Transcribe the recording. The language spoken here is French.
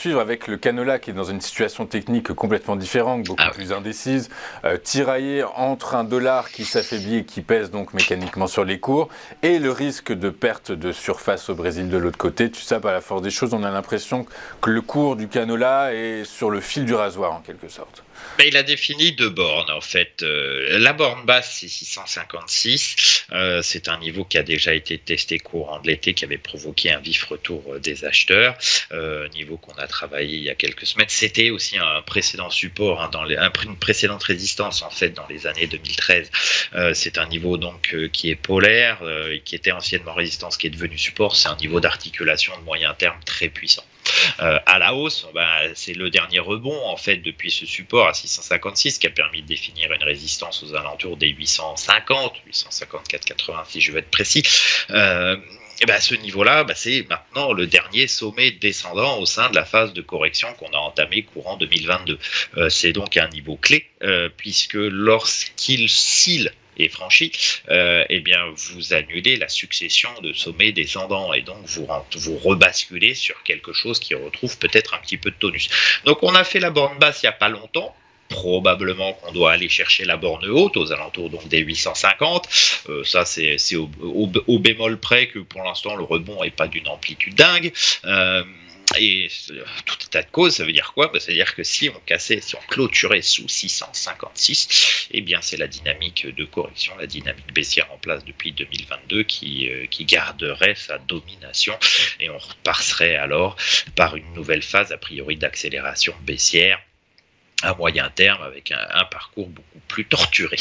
suivre avec le canola qui est dans une situation technique complètement différente, beaucoup plus indécise, tiraillée entre un dollar qui s'affaiblit et qui pèse donc mécaniquement sur les cours, et le risque de perte de surface au Brésil de l'autre côté. Tu sais, par la force des choses, on a l'impression que le cours du canola est sur le fil du rasoir en quelque sorte. Il a défini deux bornes en fait. La borne basse c'est 656, c'est un niveau qui a déjà été testé courant de l'été, qui avait provoqué un vif retour des acheteurs, niveau qu'on a travaillé il y a quelques semaines. C'était aussi un précédent support, une précédente résistance en fait dans les années 2013. C'est un niveau donc qui est polaire, qui était anciennement résistance, qui est devenu support. C'est un niveau d'articulation de moyen terme très puissant. À la hausse, c'est le dernier rebond en fait depuis ce support à 656 qui a permis de définir une résistance aux alentours des 850, 854,80 si je veux être précis. Ce niveau-là, c'est maintenant le dernier sommet descendant au sein de la phase de correction qu'on a entamée courant 2022. C'est donc un niveau clé puisque lorsqu'il oscille est franchi, vous annulez la succession de sommets descendants et donc vous rebasculez sur quelque chose qui retrouve peut-être un petit peu de tonus. Donc on a fait la borne basse il n'y a pas longtemps. Probablement qu'on doit aller chercher la borne haute aux alentours donc des 850. Ça c'est au bémol près que pour l'instant le rebond n'est pas d'une amplitude dingue. Et tout état de cause, ça veut dire quoi ? Ça veut dire que si on clôturait sous 656, c'est la dynamique de correction, la dynamique baissière en place depuis 2022 qui garderait sa domination et on repasserait alors par une nouvelle phase a priori d'accélération baissière à moyen terme avec un parcours beaucoup plus torturé.